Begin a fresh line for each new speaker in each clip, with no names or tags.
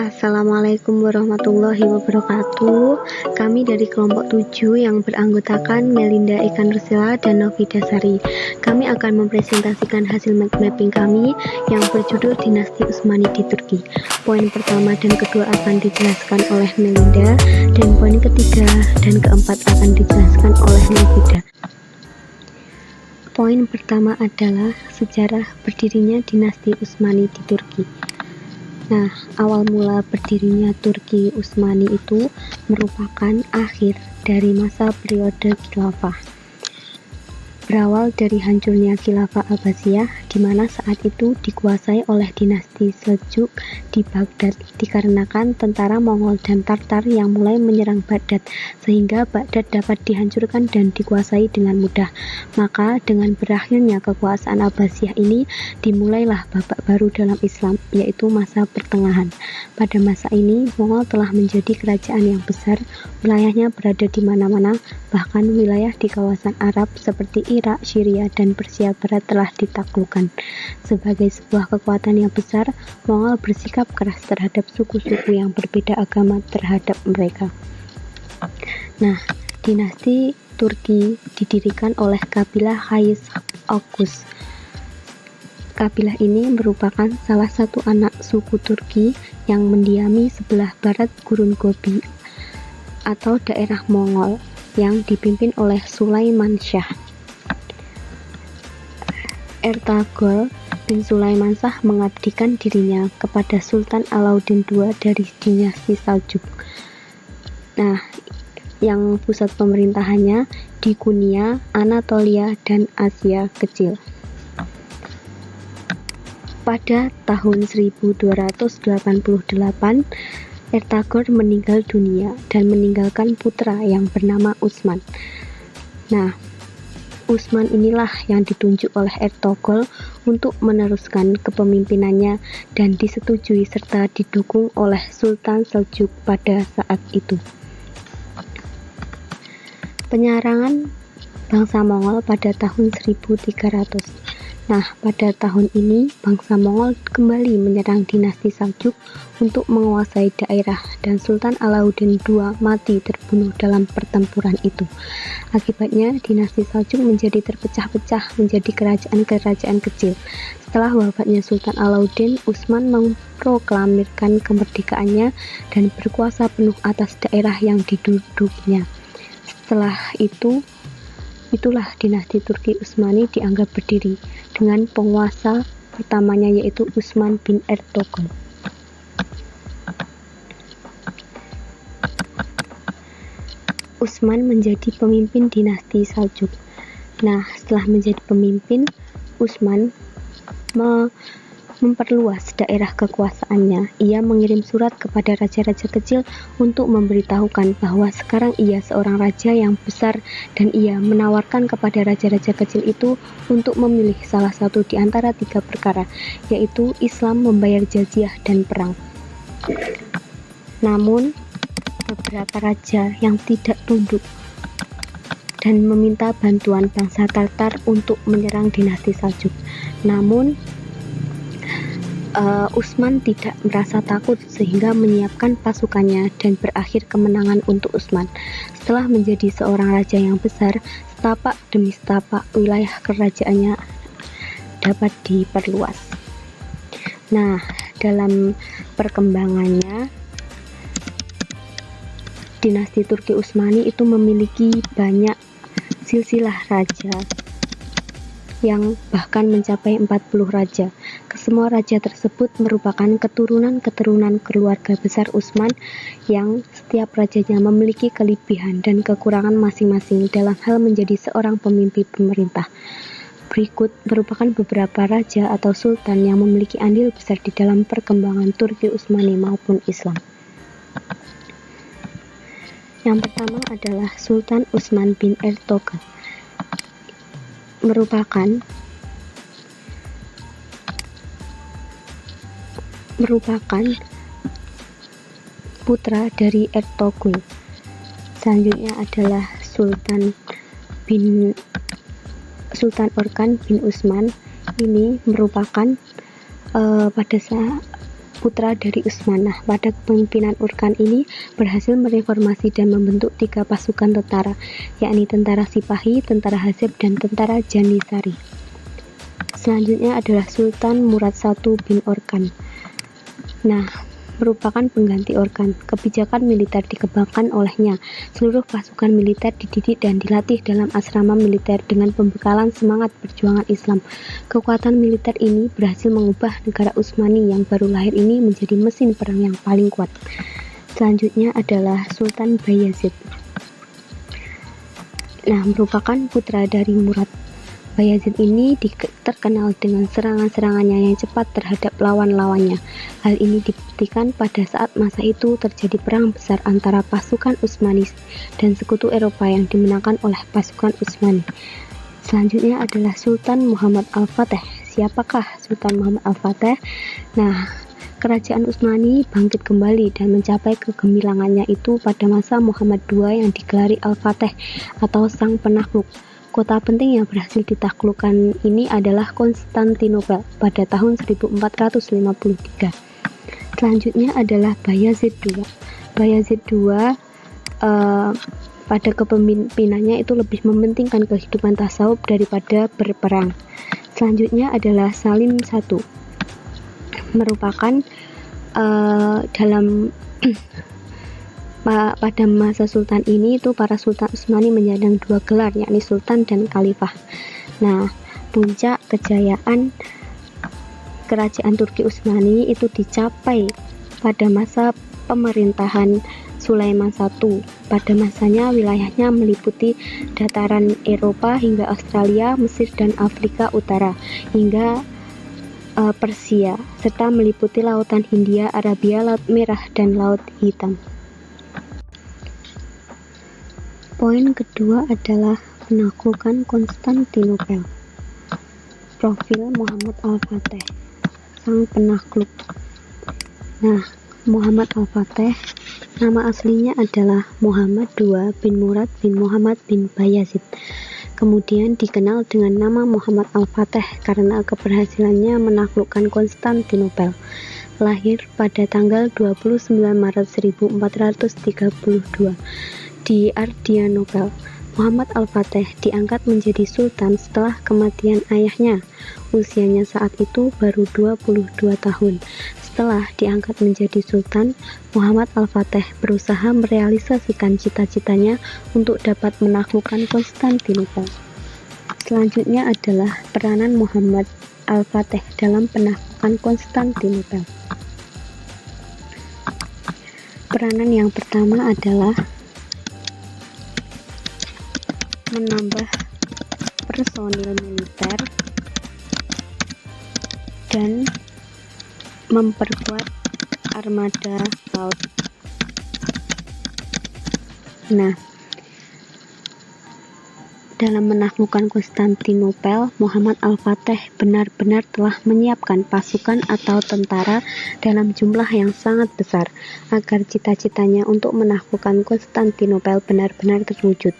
Assalamualaikum warahmatullahi wabarakatuh. Kami dari kelompok 7 yang beranggotakan Melinda Eka Nursila dan Novida Sari. Kami akan mempresentasikan hasil mind mapping kami yang berjudul Dinasti Utsmani di Turki. Poin pertama dan kedua akan dijelaskan oleh Melinda, dan poin ketiga dan keempat akan dijelaskan oleh Novida. Poin pertama adalah sejarah berdirinya Dinasti Utsmani di Turki. Nah, awal mula berdirinya Turki Utsmani itu merupakan akhir dari masa periode khilafah. Berawal dari hancurnya Khilafah Abbasiyah, di mana saat itu dikuasai oleh dinasti Seljuk di Baghdad dikarenakan tentara Mongol dan Tartar yang mulai menyerang Baghdad, sehingga Baghdad dapat dihancurkan dan dikuasai dengan mudah. Maka dengan berakhirnya kekuasaan Abbasiyah ini, dimulailah babak baru dalam Islam, yaitu masa pertengahan. Pada masa ini, Mongol telah menjadi kerajaan yang besar, wilayahnya berada di mana-mana, bahkan wilayah di kawasan Arab seperti Irak, Syria, dan Persia Barat telah ditaklukkan. Sebagai sebuah kekuatan yang besar, Mongol bersikap keras terhadap suku-suku yang berbeda agama terhadap mereka. Nah, dinasti Turki didirikan oleh kabilah Hayyis Oghuz. Kabilah ini merupakan salah satu anak suku Turki yang mendiami sebelah barat Gurun Gobi atau daerah Mongol yang dipimpin oleh Sulaiman Shah. Ertugrul bin Sulaiman Shah mengabdikan dirinya kepada Sultan Alauddin II dari dinasti Seljuk. Nah, yang pusat pemerintahannya di Konya, Anatolia, dan Asia Kecil. Pada tahun 1288, Ertugrul meninggal dunia dan meninggalkan putra yang bernama Utsman. Nah, Utsman inilah yang ditunjuk oleh Ertugrul untuk meneruskan kepemimpinannya dan disetujui serta didukung oleh Sultan Seljuk pada saat itu. Penyerangan bangsa Mongol pada tahun 1300. Nah, pada tahun ini bangsa Mongol kembali menyerang dinasti Seljuk untuk menguasai daerah, dan Sultan Alauddin II mati terbunuh dalam pertempuran itu. Akibatnya dinasti Seljuk menjadi terpecah-pecah menjadi kerajaan-kerajaan kecil. Setelah wafatnya Sultan Alauddin, Utsman memproklamirkan kemerdekaannya dan berkuasa penuh atas daerah yang diduduknya. Setelah itulah dinasti Turki Utsmani dianggap berdiri, dengan penguasa pertamanya yaitu Utsman bin Ertugrul. Utsman menjadi pemimpin dinasti Seljuk. Nah, setelah menjadi pemimpin, Utsman memperluas daerah kekuasaannya. Ia mengirim surat kepada raja-raja kecil untuk memberitahukan bahwa sekarang ia seorang raja yang besar, dan ia menawarkan kepada raja-raja kecil itu untuk memilih salah satu di antara 3 perkara, yaitu Islam, membayar jazyah, dan perang. Namun, beberapa raja yang tidak tunduk dan meminta bantuan bangsa Tartar untuk menyerang dinasti Seljuk. Namun, Utsman tidak merasa takut sehingga menyiapkan pasukannya dan berakhir kemenangan untuk Utsman. Setelah menjadi seorang raja yang besar, setapak demi setapak wilayah kerajaannya dapat diperluas. Nah, dalam perkembangannya, dinasti Turki Utsmani itu memiliki banyak silsilah raja yang bahkan mencapai 40 raja. Kesemua raja tersebut merupakan keturunan-keturunan keluarga besar Utsman yang setiap rajanya memiliki kelebihan dan kekurangan masing-masing dalam hal menjadi seorang pemimpin pemerintah. Berikut merupakan beberapa raja atau sultan yang memiliki andil besar di dalam perkembangan Turki Utsmani maupun Islam. Yang pertama adalah Sultan Utsman bin Ertugrul. merupakan putra dari Ertugrul. Selanjutnya adalah Sultan Orkan bin Utsman. Ini merupakan pada saat putra dari Utsmanah. Pada kepemimpinan Urkan ini berhasil mereformasi dan membentuk 3 pasukan tentara, yakni tentara Sipahi, tentara Hazab, dan tentara Janisari. Selanjutnya adalah Sultan Murad I bin Orkan. Merupakan pengganti Orkan. Kebijakan militer dikembangkan olehnya. Seluruh pasukan militer dididik dan dilatih dalam asrama militer dengan pembekalan semangat perjuangan Islam. Kekuatan militer ini berhasil mengubah negara Utsmani yang baru lahir ini menjadi mesin perang yang paling kuat. Selanjutnya adalah Sultan Bayazid. Merupakan putra dari Murad. Bayazid ini terkenal dengan serangan-serangannya yang cepat terhadap lawan-lawannya. Hal ini dibuktikan pada saat masa itu terjadi perang besar antara pasukan Utsmani dan sekutu Eropa yang dimenangkan oleh pasukan Utsmani. Selanjutnya adalah Sultan Muhammad Al-Fateh. Siapakah Sultan Muhammad Al-Fateh? Kerajaan Utsmani bangkit kembali dan mencapai kegemilangannya itu pada masa Muhammad II yang digelari Al-Fateh atau Sang Penakluk. Kota penting yang berhasil ditaklukkan ini adalah Konstantinopel pada tahun 1453. Selanjutnya adalah Bayazid II. Bayazid II pada kepemimpinannya itu lebih mementingkan kehidupan tasawuf daripada berperang. Selanjutnya adalah Salim I. Merupakan pada masa sultan ini itu para sultan Utsmani menyandang 2 gelar, yakni sultan dan khalifah. Puncak kejayaan kerajaan Turki Utsmani itu dicapai pada masa pemerintahan Sulaiman I. Pada masanya wilayahnya meliputi dataran Eropa hingga Australia, Mesir dan Afrika Utara hingga Persia, serta meliputi lautan Hindia, Arabia, Laut Merah dan Laut Hitam. Poin kedua adalah penaklukan Konstantinopel. Profil Muhammad Al-Fateh, sang penakluk. Muhammad Al-Fateh, nama aslinya adalah Muhammad II bin Murad bin Muhammad bin Bayazid. Kemudian dikenal dengan nama Muhammad Al-Fateh karena keberhasilannya menaklukkan Konstantinopel. Lahir pada tanggal 29 Maret 1432 di Adrianopel. Muhammad Al-Fateh diangkat menjadi sultan setelah kematian ayahnya. Usianya saat itu baru 22 tahun. Setelah diangkat menjadi sultan, Muhammad Al-Fateh berusaha merealisasikan cita-citanya untuk dapat menaklukkan Konstantinopel. Selanjutnya adalah peranan Muhammad Al-Fateh dalam penaklukan Konstantinopel. Peranan yang pertama adalah menambah personil militer dan memperkuat armada laut. Dalam menaklukkan Konstantinopel, Muhammad Al-Fateh benar-benar telah menyiapkan pasukan atau tentara dalam jumlah yang sangat besar agar cita-citanya untuk menaklukkan Konstantinopel benar-benar terwujud.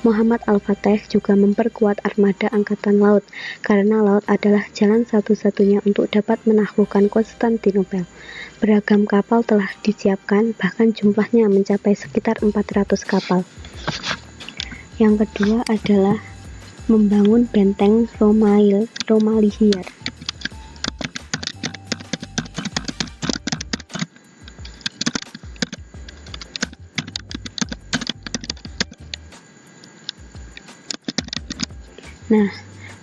Muhammad Al-Fateh juga memperkuat armada angkatan laut karena laut adalah jalan satu-satunya untuk dapat menaklukkan Konstantinopel. Beragam kapal telah disiapkan, bahkan jumlahnya mencapai sekitar 400 kapal. Yang kedua adalah membangun benteng Romalihir.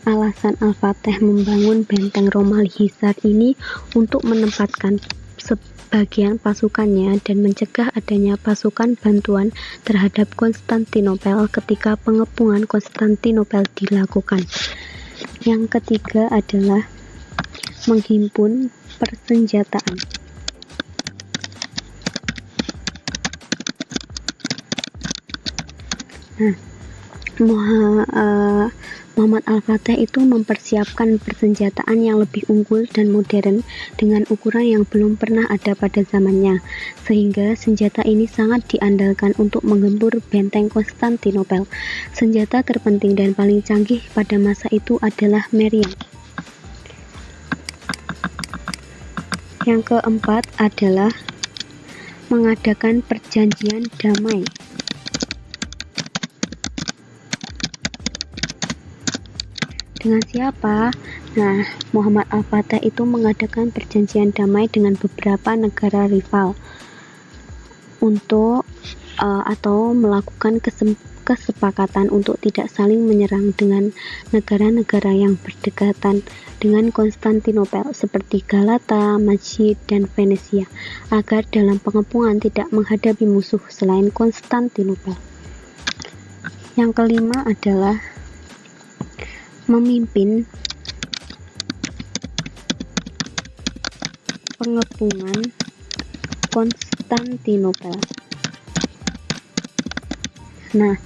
Alasan Al-Fateh membangun benteng Romalihir ini untuk menempatkan sebagian pasukannya dan mencegah adanya pasukan bantuan terhadap Konstantinopel ketika pengepungan Konstantinopel dilakukan. Yang ketiga adalah menghimpun persenjataan. Muhammad Al-Fateh itu mempersiapkan persenjataan yang lebih unggul dan modern dengan ukuran yang belum pernah ada pada zamannya, sehingga senjata ini sangat diandalkan untuk menggempur benteng Konstantinopel. Senjata terpenting dan paling canggih pada masa itu adalah meriam. Yang keempat adalah mengadakan perjanjian damai. Dengan siapa? Nah, Muhammad Al-Fatih itu mengadakan perjanjian damai dengan beberapa negara rival untuk atau melakukan kesepakatan untuk tidak saling menyerang dengan negara-negara yang berdekatan dengan Konstantinopel seperti Galata, Majid, dan Venesia agar dalam pengepungan tidak menghadapi musuh selain Konstantinopel. Yang kelima adalah memimpin pengepungan Konstantinopel. Nah,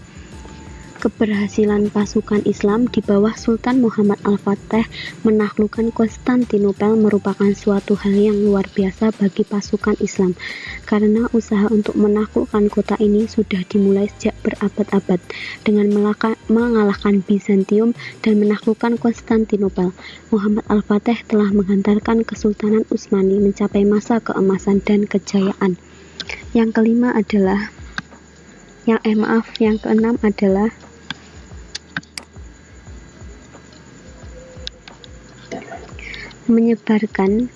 keberhasilan pasukan Islam di bawah Sultan Muhammad Al-Fatih menaklukkan Konstantinopel merupakan suatu hal yang luar biasa bagi pasukan Islam, karena usaha untuk menaklukkan kota ini sudah dimulai sejak berabad-abad dengan mengalahkan Bizantium dan menaklukkan Konstantinopel. Muhammad Al-Fatih telah menghantarkan Kesultanan Utsmani mencapai masa keemasan dan kejayaan. Yang kelima adalah yang keenam adalah menyebarkan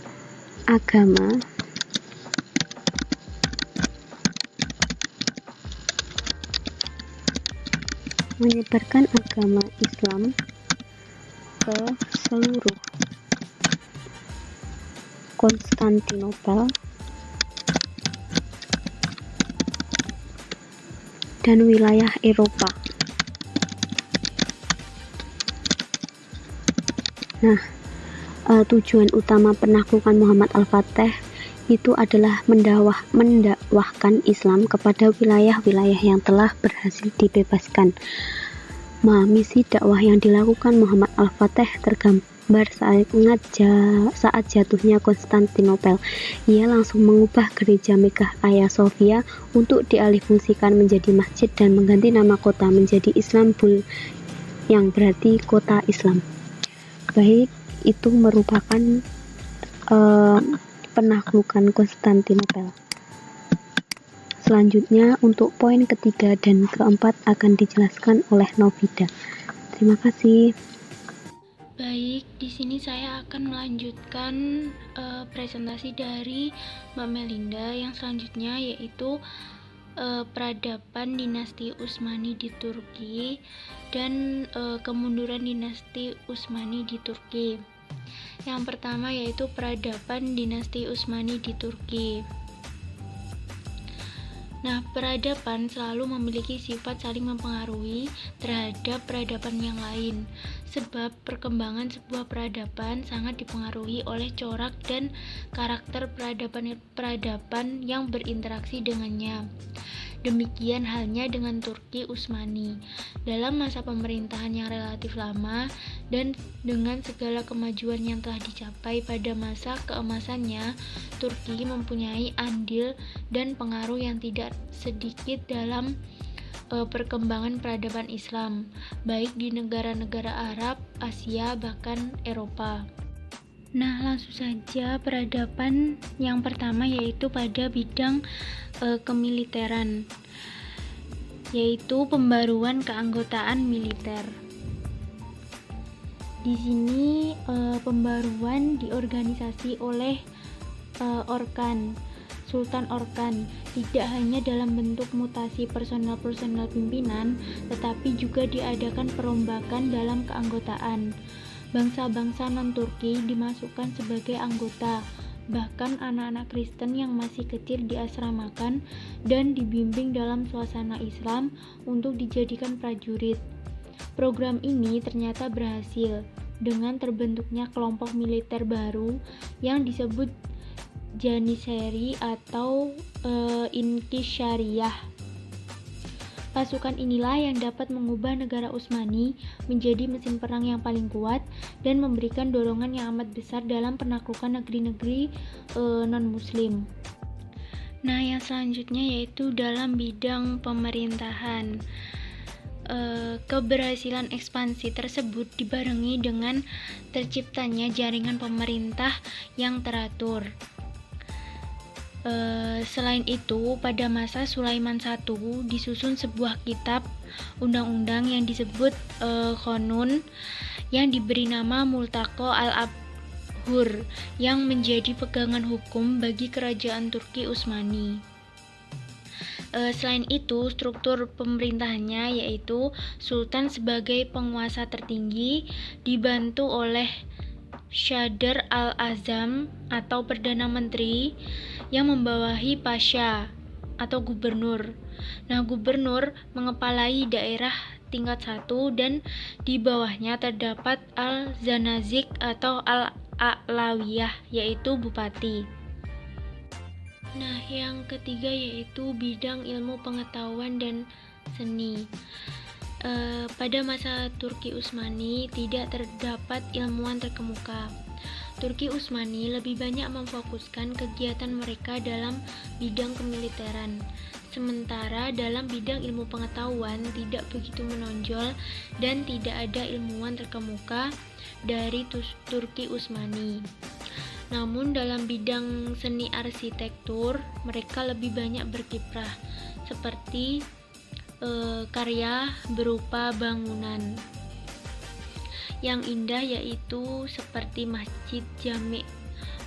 agama Islam ke seluruh Konstantinopel dan wilayah Eropa. Nah, tujuan utama penaklukan Muhammad Al-Fatih itu adalah mendakwahkan Islam kepada wilayah-wilayah yang telah berhasil dibebaskan. Misi dakwah yang dilakukan Muhammad Al-Fatih tergambar saat jatuhnya Konstantinopel. Ia langsung mengubah gereja Mekkah Hagia Sophia untuk dialihfungsikan menjadi masjid dan mengganti nama kota menjadi Istanbul yang berarti kota Islam. Baik, itu merupakan penaklukan Konstantinopel. Selanjutnya untuk poin ketiga dan keempat akan dijelaskan oleh Novida. Terima kasih.
Baik, di sini saya akan melanjutkan presentasi dari Mbak Melinda yang selanjutnya, yaitu peradaban dinasti Utsmani di Turki dan kemunduran dinasti Utsmani di Turki. Yang pertama yaitu peradaban dinasti Utsmani di Turki. Nah, peradaban selalu memiliki sifat saling mempengaruhi terhadap peradaban yang lain, sebab perkembangan sebuah peradaban sangat dipengaruhi oleh corak dan karakter peradaban yang berinteraksi dengannya. Demikian halnya dengan Turki Utsmani. Dalam masa pemerintahan yang relatif lama dan dengan segala kemajuan yang telah dicapai pada masa keemasannya, Turki mempunyai andil dan pengaruh yang tidak sedikit dalam perkembangan peradaban Islam, baik di negara-negara Arab, Asia, bahkan Eropa. Nah, langsung saja peradaban yang pertama yaitu pada bidang kemiliteran, yaitu pembaruan keanggotaan militer. Di sini pembaruan diorganisasi oleh Sultan Orkan, tidak hanya dalam bentuk mutasi personal pimpinan, tetapi juga diadakan perombakan dalam keanggotaan. Bangsa-bangsa non-Turki dimasukkan sebagai anggota, bahkan anak-anak Kristen yang masih kecil diasramakan dan dibimbing dalam suasana Islam untuk dijadikan prajurit. Program ini ternyata berhasil dengan terbentuknya kelompok militer baru yang disebut Janissary atau Inkisyariyah. Pasukan inilah yang dapat mengubah negara Utsmani menjadi mesin perang yang paling kuat dan memberikan dorongan yang amat besar dalam penaklukan negeri-negeri non-muslim. Nah, yang selanjutnya yaitu dalam bidang pemerintahan. Keberhasilan ekspansi tersebut dibarengi dengan terciptanya jaringan pemerintah yang teratur. Selain itu, pada masa Sulaiman I disusun sebuah kitab undang-undang yang disebut Qanun yang diberi nama Multaqo al-Abhur yang menjadi pegangan hukum bagi kerajaan Turki Utsmani. Selain itu, struktur pemerintahannya yaitu Sultan sebagai penguasa tertinggi dibantu oleh Shadr al-Azam atau Perdana Menteri yang membawahi Pasha atau gubernur. Nah, gubernur mengepalai daerah tingkat 1 dan di bawahnya terdapat al-Zanazik atau al-A'lawiyah yaitu bupati. Nah, yang ketiga yaitu bidang ilmu pengetahuan dan seni. Pada masa Turki Utsmani tidak terdapat ilmuwan terkemuka. Turki Utsmani lebih banyak memfokuskan kegiatan mereka dalam bidang kemiliteran. Sementara dalam bidang ilmu pengetahuan tidak begitu menonjol dan tidak ada ilmuwan terkemuka dari Turki Utsmani. Namun dalam bidang seni arsitektur mereka lebih banyak berkiprah seperti karya berupa bangunan yang indah yaitu seperti Masjid Jami'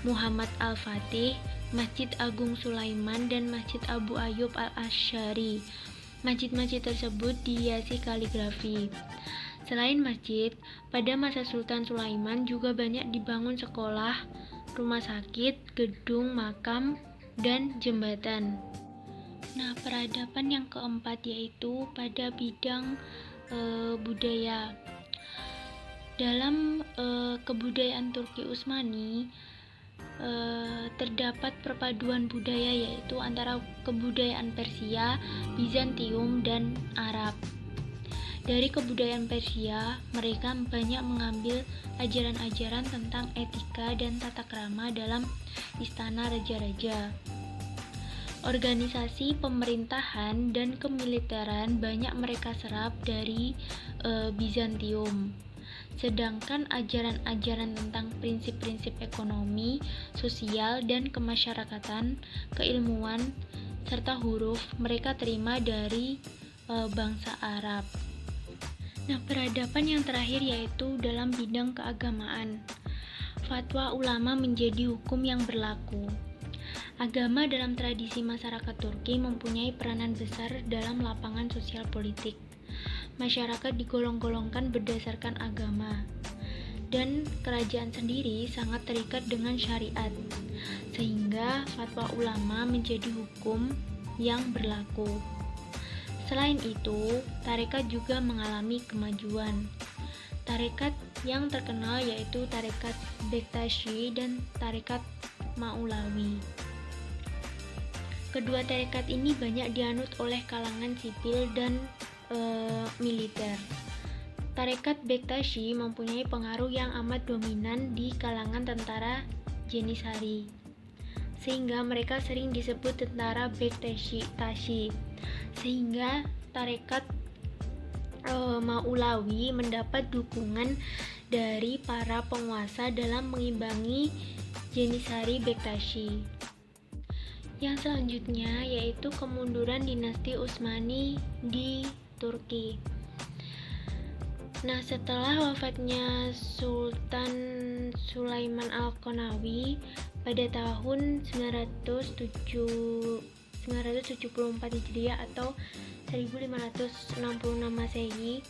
Muhammad Al-Fatih, Masjid Agung Sulaiman, dan Masjid Abu Ayyub Al-Asy'ari. Masjid-masjid tersebut dihiasi kaligrafi. Selain masjid, pada masa Sultan Sulaiman juga banyak dibangun sekolah, rumah sakit, gedung, makam, dan jembatan. Nah, peradaban yang keempat yaitu pada bidang budaya. Dalam kebudayaan Turki Utsmani terdapat perpaduan budaya yaitu antara kebudayaan Persia, Bizantium, dan Arab. Dari kebudayaan Persia, mereka banyak mengambil ajaran-ajaran tentang etika dan tata krama dalam istana raja-raja. Organisasi pemerintahan dan kemiliteran banyak mereka serap dari Bizantium. Sedangkan ajaran-ajaran tentang prinsip-prinsip ekonomi, sosial, dan kemasyarakatan, keilmuan, serta huruf mereka terima dari bangsa Arab. Nah, peradaban yang terakhir yaitu dalam bidang keagamaan. Fatwa ulama menjadi hukum yang berlaku. Agama dalam tradisi masyarakat Turki mempunyai peranan besar dalam lapangan sosial politik. Masyarakat digolong-golongkan berdasarkan agama, dan kerajaan sendiri sangat terikat dengan syariat, sehingga fatwa ulama menjadi hukum yang berlaku. Selain itu, tarekat juga mengalami kemajuan. Tarekat yang terkenal yaitu tarekat Bektashi dan tarekat Maulawi. Kedua tarekat ini banyak dianut oleh kalangan sipil dan militer. Tarekat Bektashi mempunyai pengaruh yang amat dominan di kalangan tentara Janissary, sehingga mereka sering disebut tentara Bektashi. Sehingga tarekat Maulawi mendapat dukungan dari para penguasa dalam mengimbangi Janissary Bektashi. Yang selanjutnya yaitu kemunduran dinasti Utsmani di Turki. Nah, setelah wafatnya Sultan Sulaiman Al-Qanawi pada tahun 974 Hijriah atau 1566 Masehi,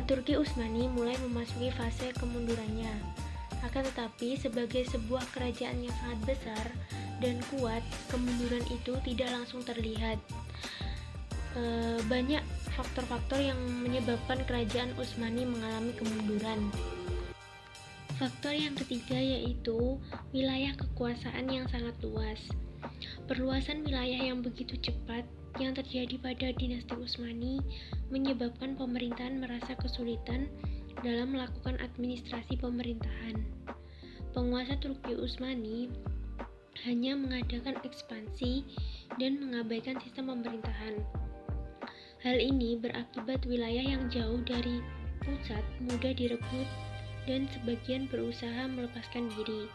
Turki Utsmani mulai memasuki fase kemundurannya. Akan tetapi, sebagai sebuah kerajaan yang sangat besar dan kuat, kemunduran itu tidak langsung terlihat. Banyak faktor-faktor yang menyebabkan kerajaan Utsmani mengalami kemunduran. Faktor yang ketiga yaitu wilayah kekuasaan yang sangat luas. Perluasan wilayah yang begitu cepat yang terjadi pada dinasti Utsmani menyebabkan pemerintahan merasa kesulitan dalam melakukan administrasi pemerintahan. Penguasa Turki Utsmani hanya mengadakan ekspansi dan mengabaikan sistem pemerintahan. Hal ini berakibat wilayah yang jauh dari pusat mudah direbut dan sebagian berusaha melepaskan diri.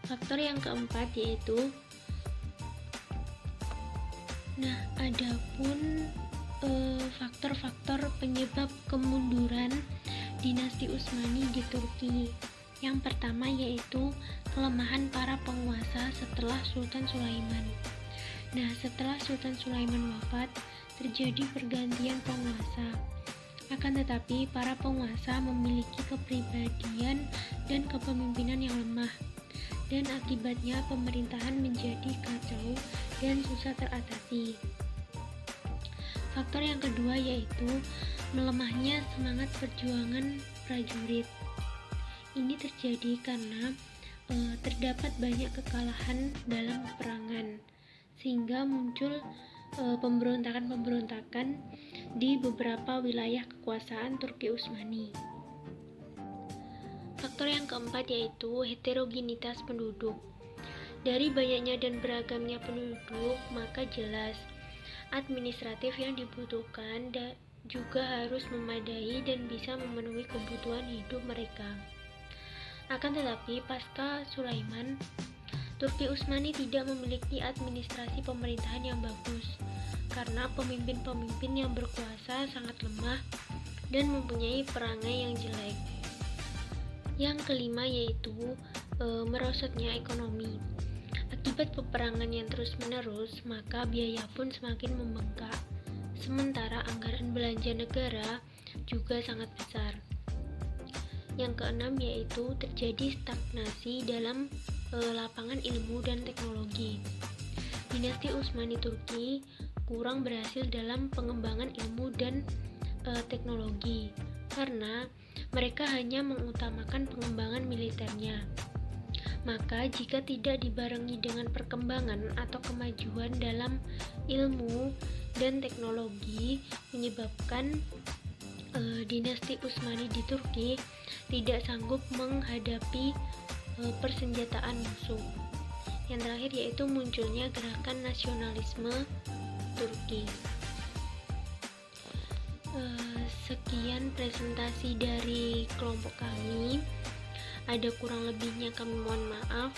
Faktor yang keempat yaitu adapun faktor-faktor penyebab kemunduran dinasti Utsmani di Turki. Yang pertama yaitu kelemahan para penguasa setelah Sultan Sulaiman. Setelah Sultan Sulaiman wafat, terjadi pergantian penguasa. Akan tetapi, para penguasa memiliki kepribadian dan kepemimpinan yang lemah, dan akibatnya pemerintahan menjadi kacau dan susah teratasi. Faktor yang kedua yaitu melemahnya semangat perjuangan prajurit. Ini terjadi karena terdapat banyak kekalahan dalam peperangan, sehingga muncul pemberontakan-pemberontakan di beberapa wilayah kekuasaan Turki Utsmani. Faktor yang keempat yaitu heterogenitas penduduk. Dari banyaknya dan beragamnya penduduk, maka jelas administratif yang dibutuhkan juga harus memadai dan bisa memenuhi kebutuhan hidup mereka. Akan tetapi, pasca Sulaiman, Turki Utsmani tidak memiliki administrasi pemerintahan yang bagus karena pemimpin-pemimpin yang berkuasa sangat lemah dan mempunyai perangai yang jelek. Yang kelima yaitu merosotnya ekonomi. Akibat peperangan yang terus-menerus, maka biaya pun semakin membengkak, sementara anggaran belanja negara juga sangat besar. Yang keenam yaitu terjadi stagnasi dalam lapangan ilmu dan teknologi. Dinasti Utsmani Turki kurang berhasil dalam pengembangan ilmu dan teknologi karena mereka hanya mengutamakan pengembangan militernya. Maka jika tidak dibarengi dengan perkembangan atau kemajuan dalam ilmu dan teknologi, menyebabkan dinasti Utsmani di Turki tidak sanggup menghadapi persenjataan musuh. Yang terakhir yaitu munculnya gerakan nasionalisme Turki. Sekian presentasi dari kelompok kami. Ada kurang lebihnya kami mohon maaf.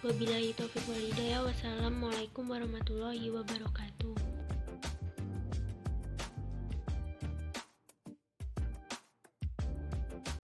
Wabillahi taufiq wal hidayah. Wassalamualaikum warahmatullahi wabarakatuh.